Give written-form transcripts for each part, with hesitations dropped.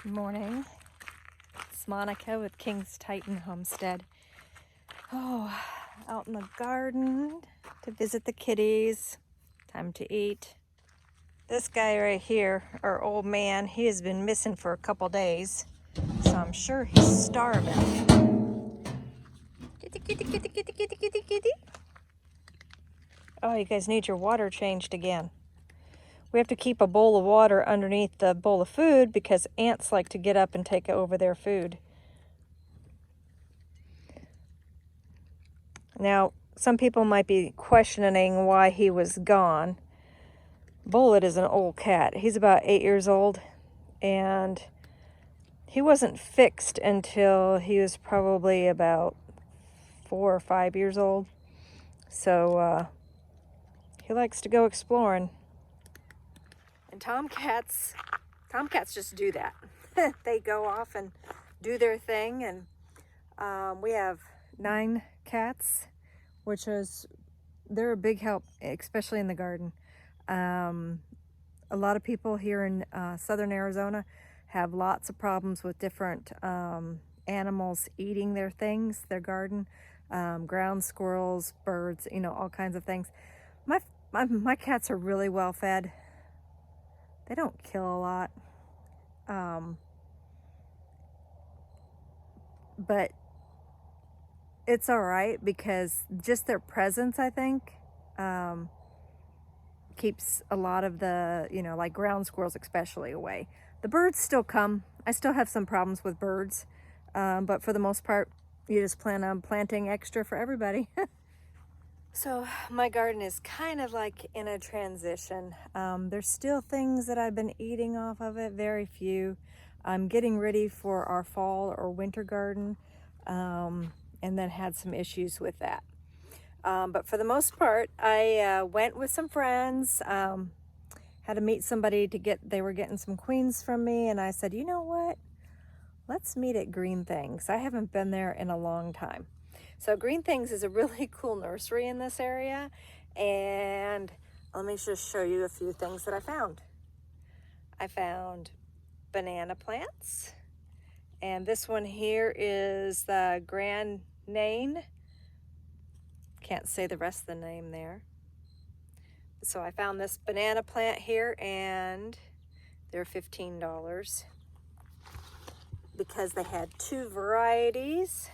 Morning. It's Monica with King's Titan Homestead. Oh, out in the garden to visit the kitties. Time to eat. This guy right here, our old man, he has been missing for a couple days, so I'm sure he's starving. Kitty, kitty, kitty, kitty, kitty, kitty, kitty. Oh, you guys need your water changed again. We have to keep a bowl of water underneath the bowl of food because ants like to get up and take over their food. Now, some people might be questioning why he was gone. Bullet is an old cat. He's about 8 years old, and he wasn't fixed until he was probably about 4 or 5 years old. So he likes to go exploring. And tomcats just do that. They go off and do their thing, and we have 9 cats, they're a big help, especially in the garden. A lot of people here in southern Arizona have lots of problems with different animals eating their things, their garden, ground squirrels, birds, all kinds of things. My cats are really well fed. They don't kill a lot, but it's all right because just their presence, I think, keeps a lot of the, like ground squirrels especially, away. The birds still come. I still have some problems with birds, but for the most part, you just plan on planting extra for everybody. So my garden is kind of like in a transition. There's still things that I've been eating off of it, very few. I'm getting ready for our fall or winter garden, and then had some issues with that. But for the most part, I went with some friends, had to meet somebody they were getting some queens from me, and I said, you know what? Let's meet at Green Things. I haven't been there in a long time. So Green Things is a really cool nursery in this area, and let me just show you a few things that I found. I found banana plants, and this one here is the Grand Nain. Can't say the rest of the name there. So I found this banana plant here, and they're $15 because they had 2 varieties.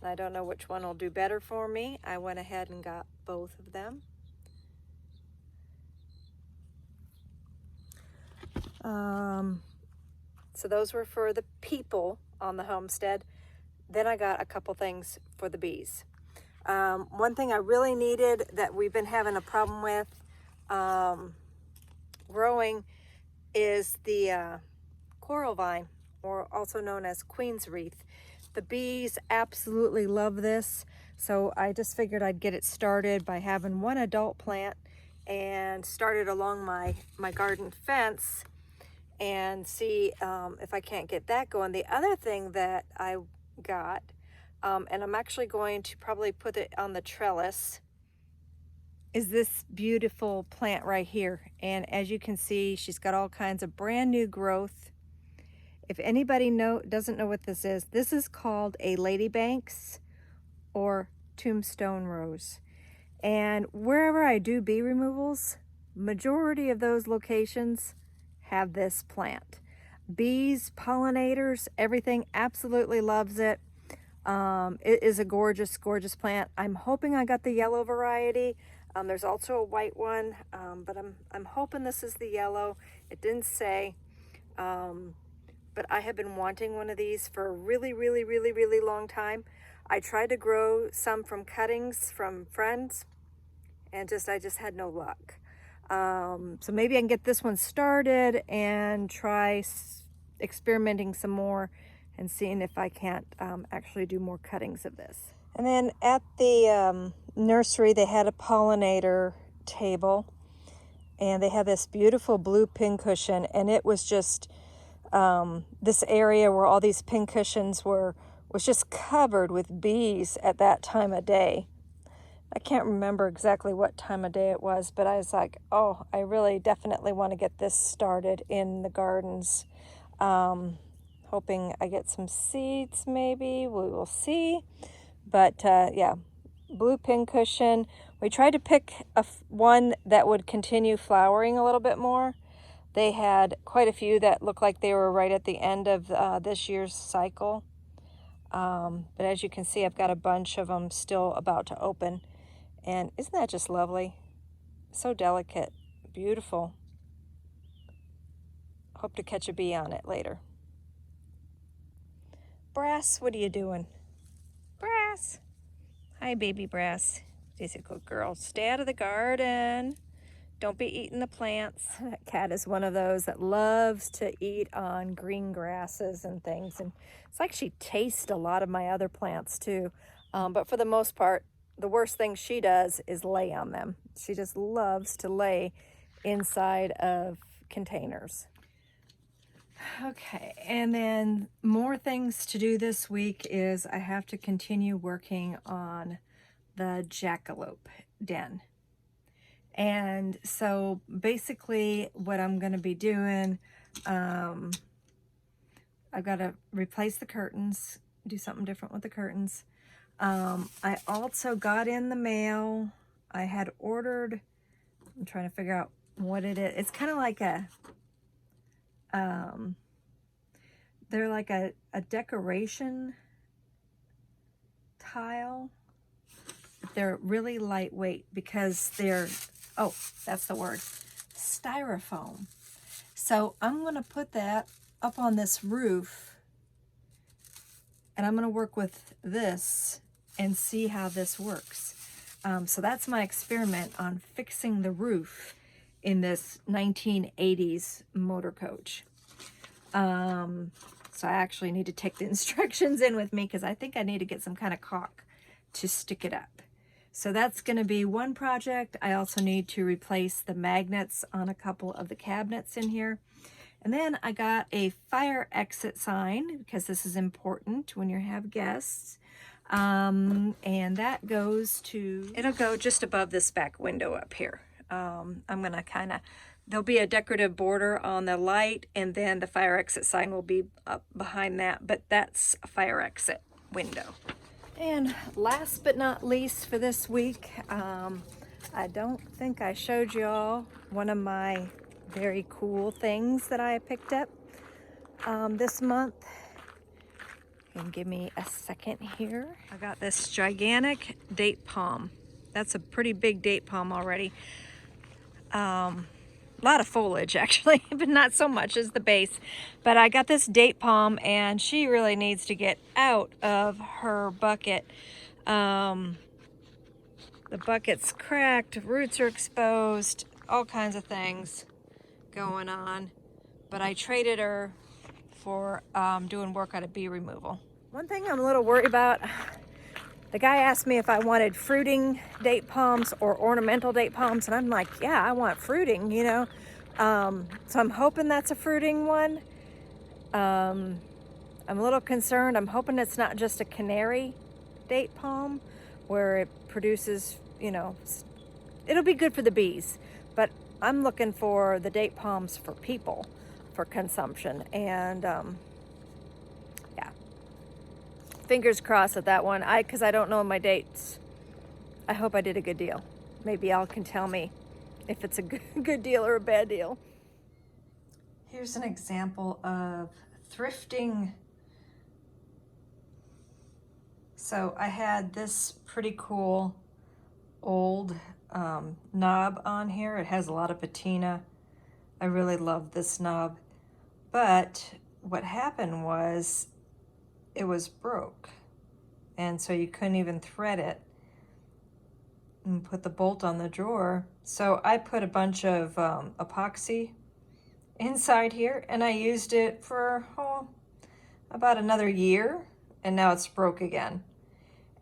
I don't know which one will do better for me. I went ahead and got both of them. So those were for the people on the homestead. Then I got a couple things for the bees. One thing I really needed that we've been having a problem with growing is the coral vine, or also known as queen's wreath. The bees absolutely love this, so I just figured I'd get it started by having one adult plant and start it along my garden fence and see if I can't get that going. The other thing that I got, and I'm actually going to probably put it on the trellis, is this beautiful plant right here. And as you can see, she's got all kinds of brand new growth. If anybody doesn't know what this is called a ladybanks or tombstone rose. And wherever I do bee removals, majority of those locations have this plant. Bees, pollinators, everything absolutely loves it. It is a gorgeous, gorgeous plant. I'm hoping I got the yellow variety. There's also a white one, but I'm hoping this is the yellow. It didn't say. But I have been wanting one of these for a really, really, really, really long time. I tried to grow some from cuttings from friends, and I just had no luck. So maybe I can get this one started and try experimenting some more and seeing if I can't actually do more cuttings of this. And then at the nursery, they had a pollinator table, and they had this beautiful blue pincushion, and it was just this area where all these pincushions was just covered with bees at that time of day. I can't remember exactly what time of day it was, but I was like, oh, I really definitely want to get this started in the gardens. Hoping I get some seeds maybe. We will see. But yeah, blue pincushion. We tried to pick one that would continue flowering a little bit more. They had quite a few that looked like they were right at the end of this year's cycle. But as you can see, I've got a bunch of them still about to open. And isn't that just lovely? So delicate, beautiful. Hope to catch a bee on it later. Brass, what are you doing? Brass. Hi, baby Brass. She's a good girl. Stay out of the garden. Don't be eating the plants. That cat is one of those that loves to eat on green grasses and things. And it's like she tastes a lot of my other plants too. But for the most part, the worst thing she does is lay on them. She just loves to lay inside of containers. Okay, and then more things to do this week is I have to continue working on the jackalope den. And so basically what I'm going to be doing, I've got to replace the curtains, do something different with the curtains. I also got in the mail, I had ordered, I'm trying to figure out what it is. It's kind of like a, they're like a decoration tile. They're really lightweight because they're, oh, that's the word, styrofoam. So I'm going to put that up on this roof, and I'm going to work with this and see how this works. So that's my experiment on fixing the roof in this 1980s motor coach. So I actually need to take the instructions in with me because I think I need to get some kind of caulk to stick it up. So that's going to be one project. I also need to replace the magnets on a couple of the cabinets in here. And then I got a fire exit sign because this is important when you have guests. And that goes to, it'll go just above this back window up here. I'm going to kind of, there'll be a decorative border on the light, and then the fire exit sign will be up behind that, but that's a fire exit window. And last but not least for this week, I don't think I showed y'all one of my very cool things that I picked up this month. And give me a second here. I got this gigantic date palm. That's a pretty big date palm already. A lot of foliage actually, but not so much as the base. But I got this date palm, and she really needs to get out of her bucket. The bucket's cracked, roots are exposed, all kinds of things going on. But I traded her for doing work on a bee removal. One thing I'm a little worried about, the guy asked me if I wanted fruiting date palms or ornamental date palms, and I'm like, yeah, I want fruiting, you know. So I'm hoping that's a fruiting one. I'm a little concerned. I'm hoping it's not just a canary date palm where it produces, you know, it'll be good for the bees, but I'm looking for the date palms for people, for consumption. And yeah, fingers crossed at that one. Because I don't know my dates. I hope I did a good deal. Maybe y'all can tell me if it's a good deal or a bad deal. Here's an example of thrifting. So I had this pretty cool old knob on here. It has a lot of patina. I really love this knob. But what happened was it was broke. And so you couldn't even thread it and put the bolt on the drawer. So I put a bunch of epoxy inside here, and I used it for about another year, and now it's broke again.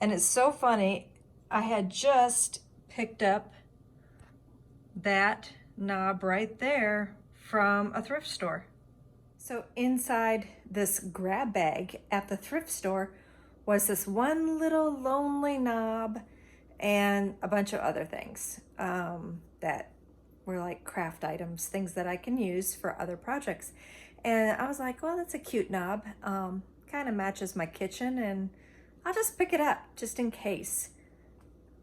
And it's so funny, I had just picked up that knob right there from a thrift store. So inside this grab bag at the thrift store was this one little lonely knob, and a bunch of other things that were like craft items, things that I can use for other projects. And I was like, well, that's a cute knob. Kind of matches my kitchen, and I'll just pick it up just in case.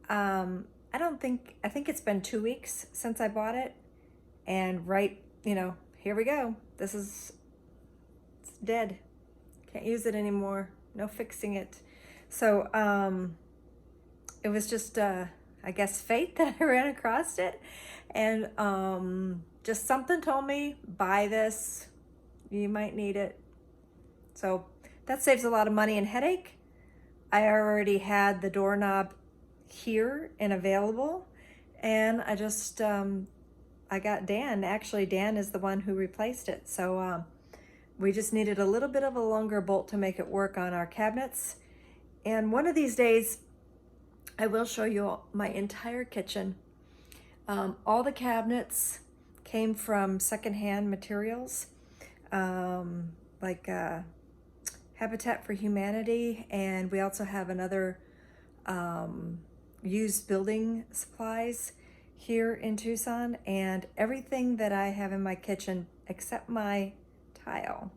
I think it's been 2 weeks since I bought it, and here we go. It's dead. Can't use it anymore. No fixing it. So it was just I guess fate that I ran across it, and just something told me, buy this, you might need it. So that saves a lot of money and headache. I already had the doorknob here and available, and I just I got Dan. Actually, Dan is the one who replaced it. So we just needed a little bit of a longer bolt to make it work on our cabinets. And one of these days, I will show you my entire kitchen. All the cabinets came from secondhand materials, like Habitat for Humanity, and we also have another used building supplies here in Tucson, and everything that I have in my kitchen except my tile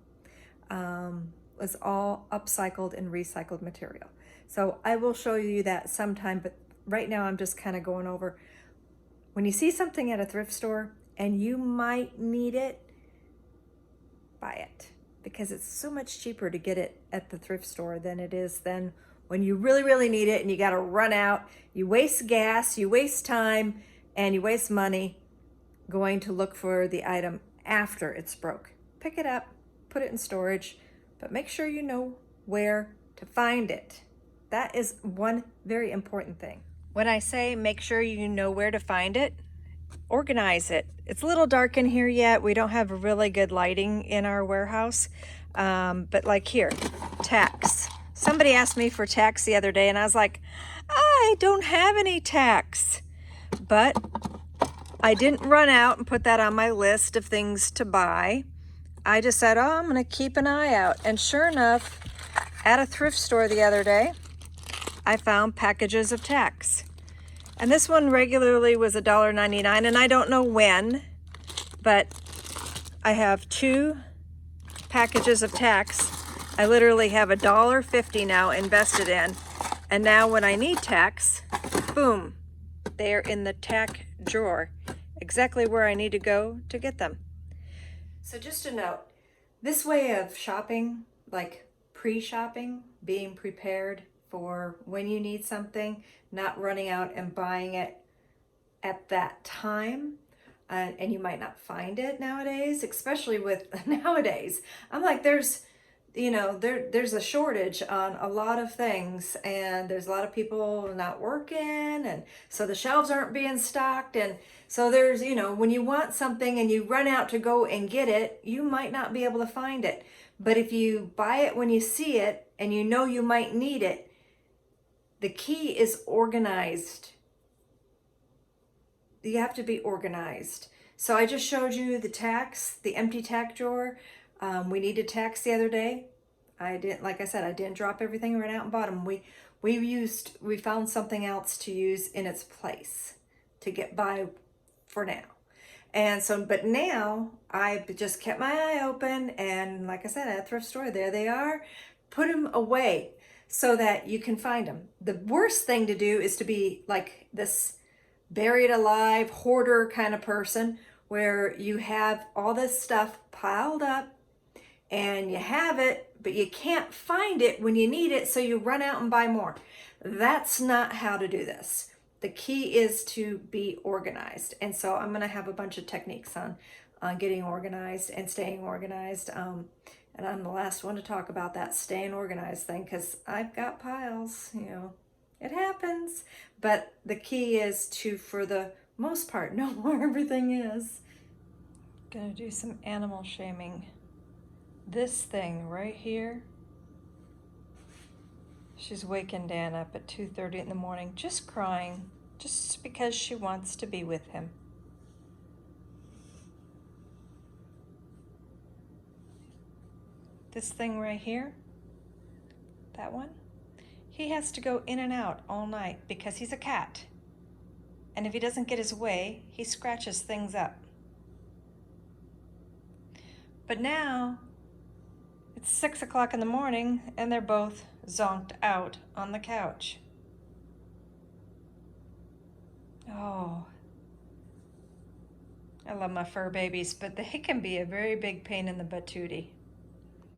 was all upcycled and recycled material. So I will show you that sometime, but right now I'm just kind of going over, when you see something at a thrift store and you might need it, buy it, because it's so much cheaper to get it at the thrift store than it is then when you really, really need it and you got to run out. You waste gas, you waste time, and you waste money going to look for the item after it's broke. Pick it up, put it in storage, but make sure you know where to find it. That is one very important thing. When I say make sure you know where to find it, organize it. It's a little dark in here yet. We don't have a really good lighting in our warehouse. But like here, tacks. Somebody asked me for tacks the other day, and I was like, I don't have any tacks. But I didn't run out and put that on my list of things to buy. I just said, oh, I'm gonna keep an eye out. And sure enough, at a thrift store the other day, I found packages of tacks. And this one regularly was $1.99, and I don't know when, but I have 2 packages of tacks. I literally have $1.50 now invested in, and now when I need tacks, boom, they're in the tack drawer, exactly where I need to go to get them. So just a note, this way of shopping, like pre-shopping, being prepared for when you need something, not running out and buying it at that time, and you might not find it nowadays, especially with nowadays. I'm like, there's a shortage on a lot of things, and there's a lot of people not working, and so the shelves aren't being stocked, and so there's, when you want something and you run out to go and get it, you might not be able to find it. But if you buy it when you see it and you know you might need it, the key is organized. You have to be organized. So I just showed you the tacks, the empty tack drawer. We needed tacks the other day. Like I said, I didn't drop everything, ran out and bought them. We found something else to use in its place to get by for now. And so, but now I just kept my eye open, and like I said, at a thrift store, there they are. Put them away so that you can find them. The worst thing to do is to be like this buried alive hoarder kind of person, where you have all this stuff piled up and you have it, but you can't find it when you need it, so you run out and buy more. That's not how to do this. The key is to be organized. And so I'm gonna have a bunch of techniques on getting organized and staying organized. And I'm the last one to talk about that staying organized thing, because I've got piles, it happens. But the key is to, for the most part, know where everything is. Gonna do some animal shaming. This thing right here, she's waking Dan up at 2:30 in the morning, just crying, just because she wants to be with him. This thing right here, that one, he has to go in and out all night because he's a cat. And if he doesn't get his way, he scratches things up. But now, it's 6 o'clock in the morning and they're both zonked out on the couch. Oh, I love my fur babies, but they can be a very big pain in the patootie.